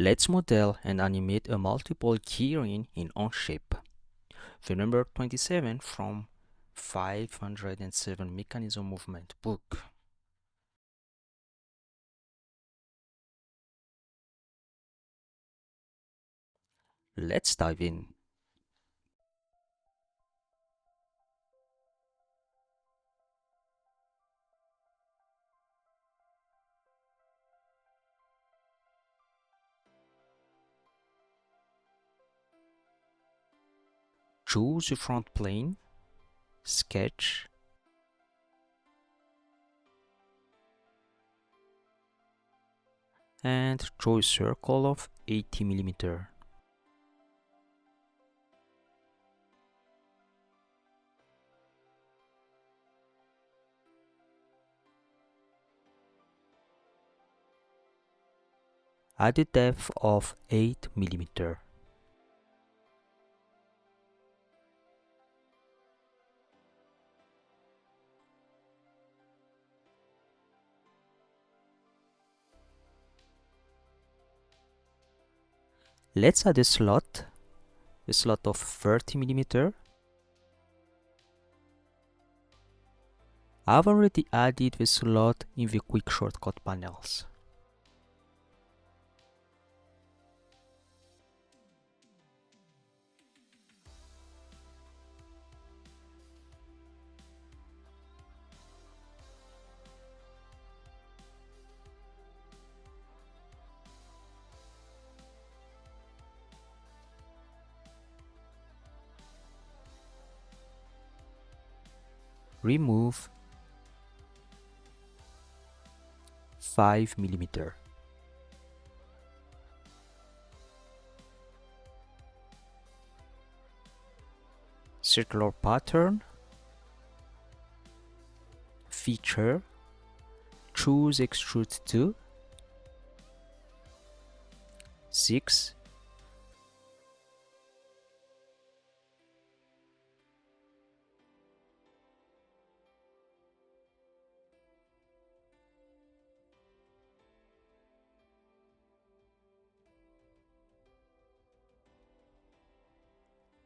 Let's model and animate a multiple keyring in Onshape. The number 27 from 507 Mechanism Movement book. Let's dive in. Choose the front plane, sketch, and draw a circle of 80 mm. Add a depth of 8 mm. Let's add a slot of 30 mm. I've already added the slot in the quick shortcut panels. Remove 5 mm. Circular pattern, feature, choose extrude to 6,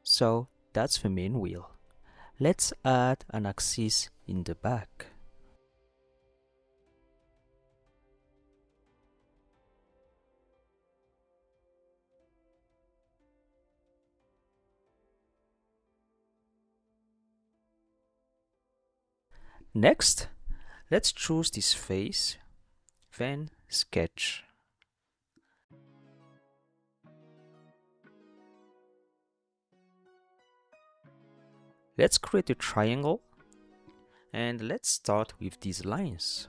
so that's the main wheel. Let's add an axis in the back. Next, let's choose this face, then sketch. Let's create a triangle and let's start with these lines.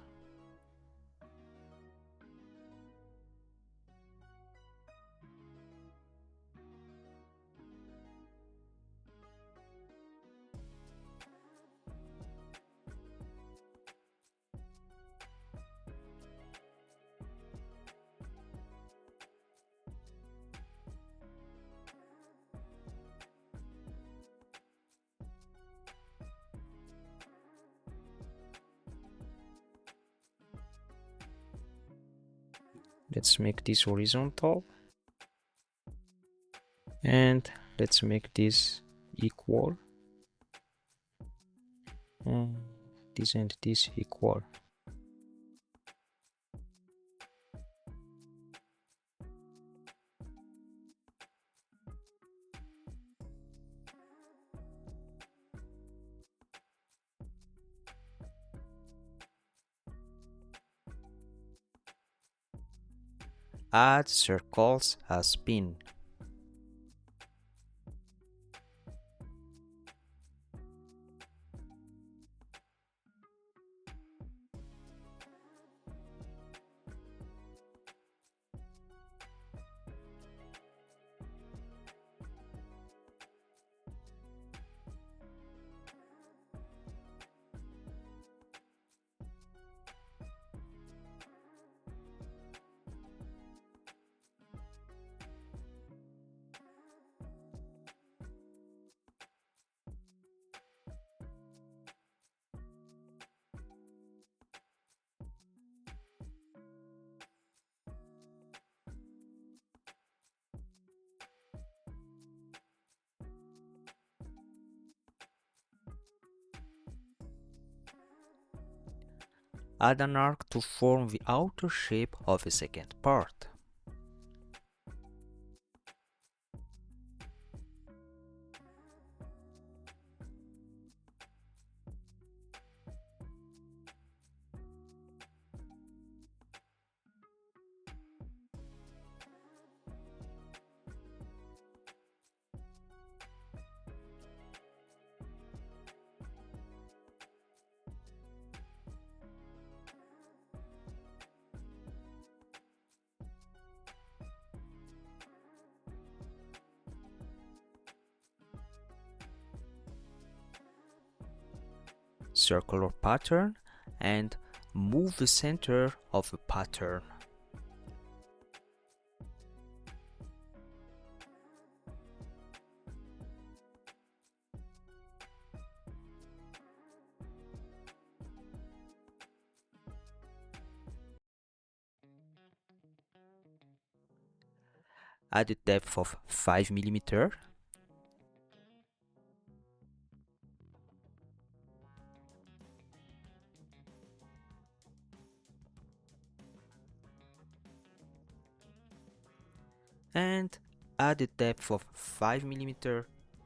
Let's make this horizontal and let's make this equal and this equal. Add circles as pin. add an arc to form the outer shape of the second part. Circular pattern and move the center of the pattern. Add a depth of 5 mm. And add a depth of 5 mm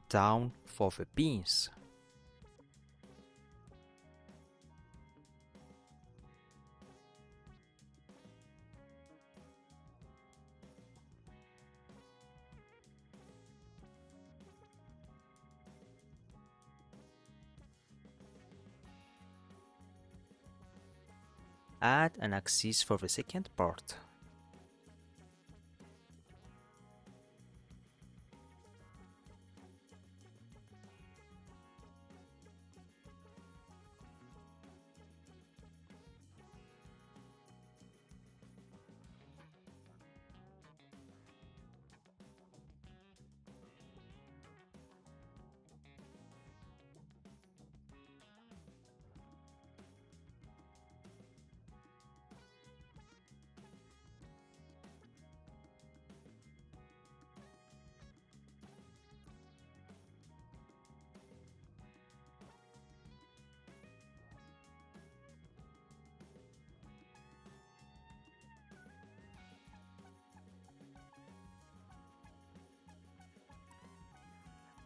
down for the pins. Add an axis for the second part.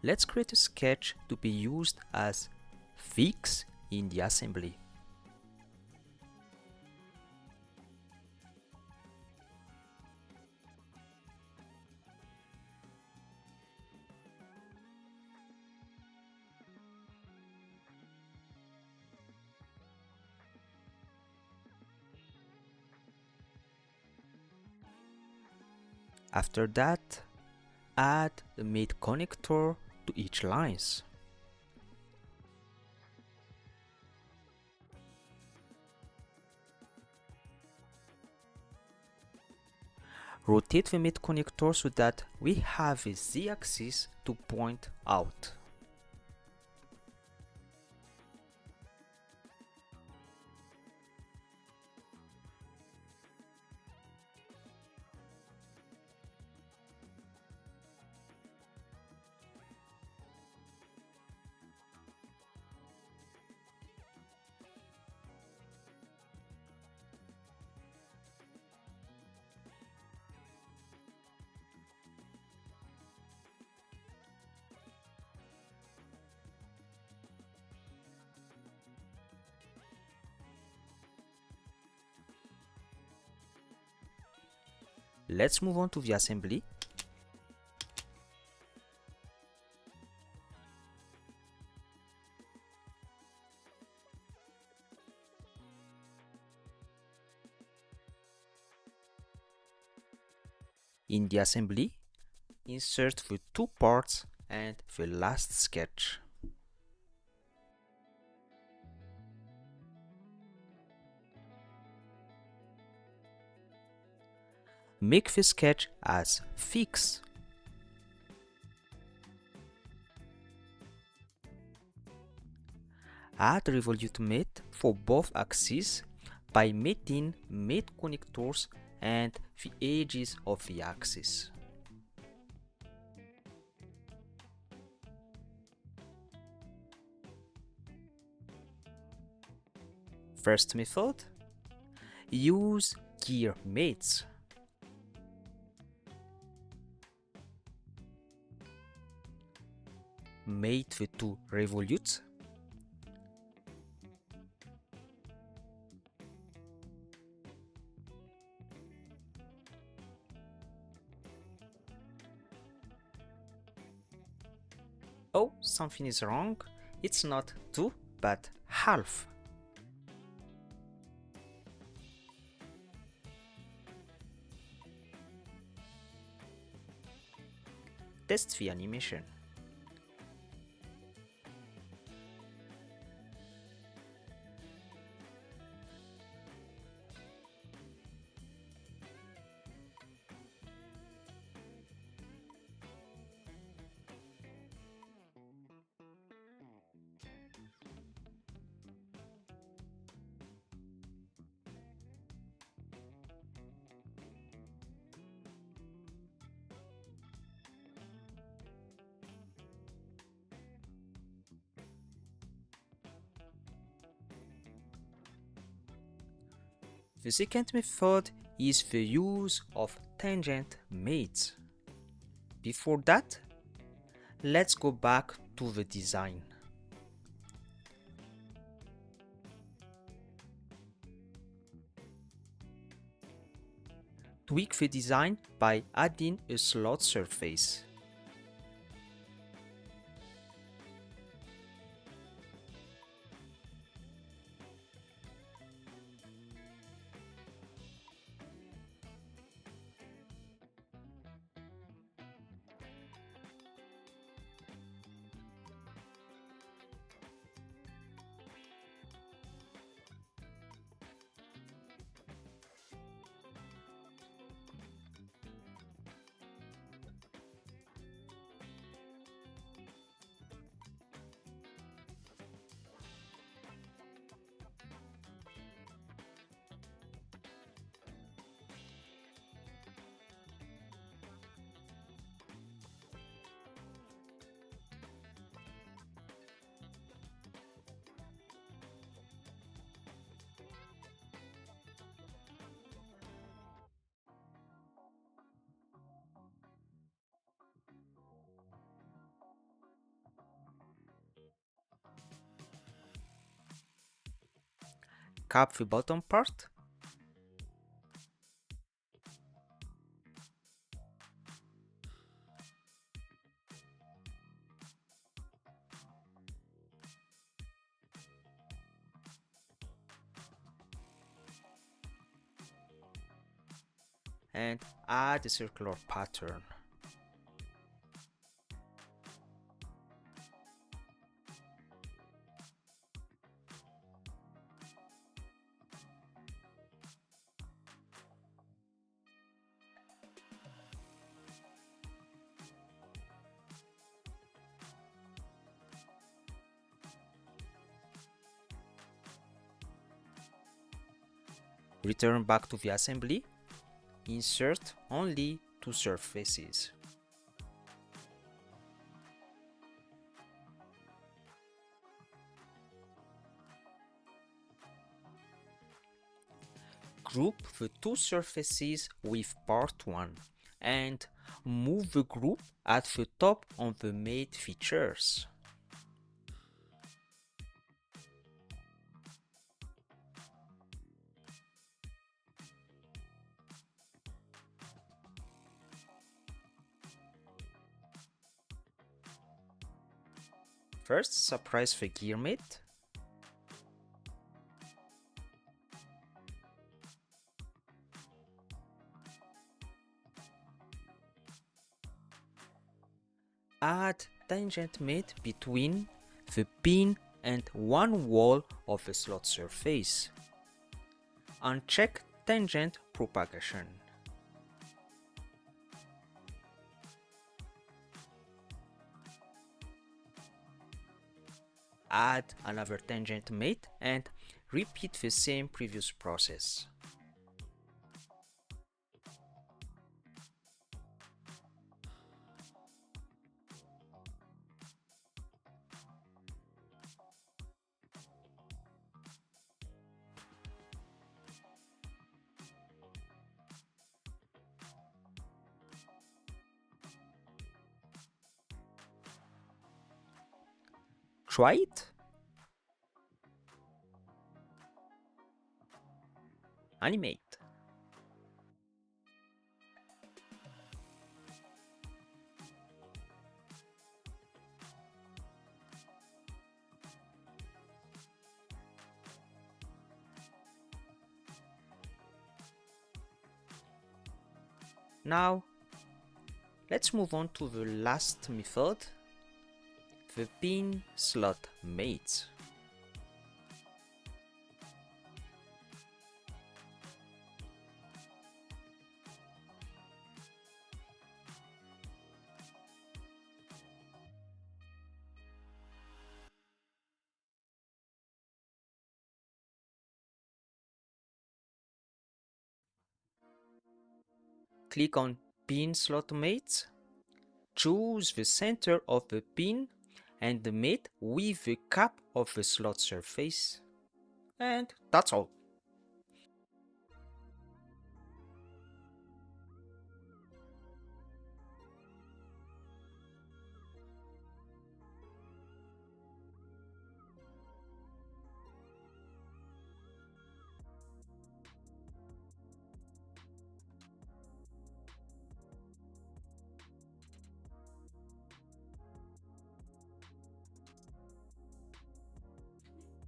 Let's create a sketch to be used as fix in the assembly. After that, add the mate connector to each lines. Rotate the mate connector so that we have a z-axis to point out. Let's move on to the assembly. In the assembly, insert the two parts and the last sketch. Make the sketch as fix. Add revolute mate for both axes by mating mate connectors and the edges of the axis. First method, Use gear mates. Mate with 2 revolutes. Oh, something is wrong. It's not 2, but half. Test the animation. The second method is the use of tangent mates. Before that, let's go back to the design. Tweak the design by adding a slot surface. Cap the bottom part. And add a circular pattern. Return back to the assembly. Insert only 2 surfaces. Group the 2 surfaces with part 1 and move the group at the top of the mate features. First, surprise the gear mate. Add tangent mate between the pin and one wall of the slot surface. Uncheck tangent propagation. Add another tangent mate and repeat the same previous process. Try it. Animate. Now, let's move on to the last method, the pin slot mates. Click on Pin Slot Mates, choose the center of the pin and mate with the cap of the slot surface. And that's all.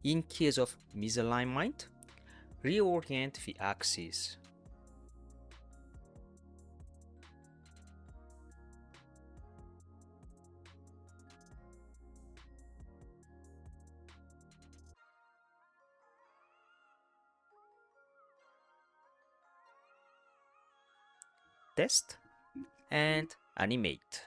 In case of misalignment, reorient the axis. Test and animate.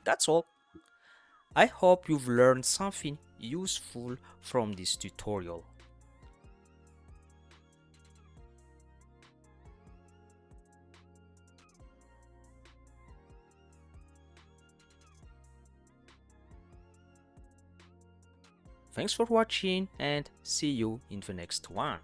That's all. I hope you've learned something useful from this tutorial. Thanks for watching and see you in the next one.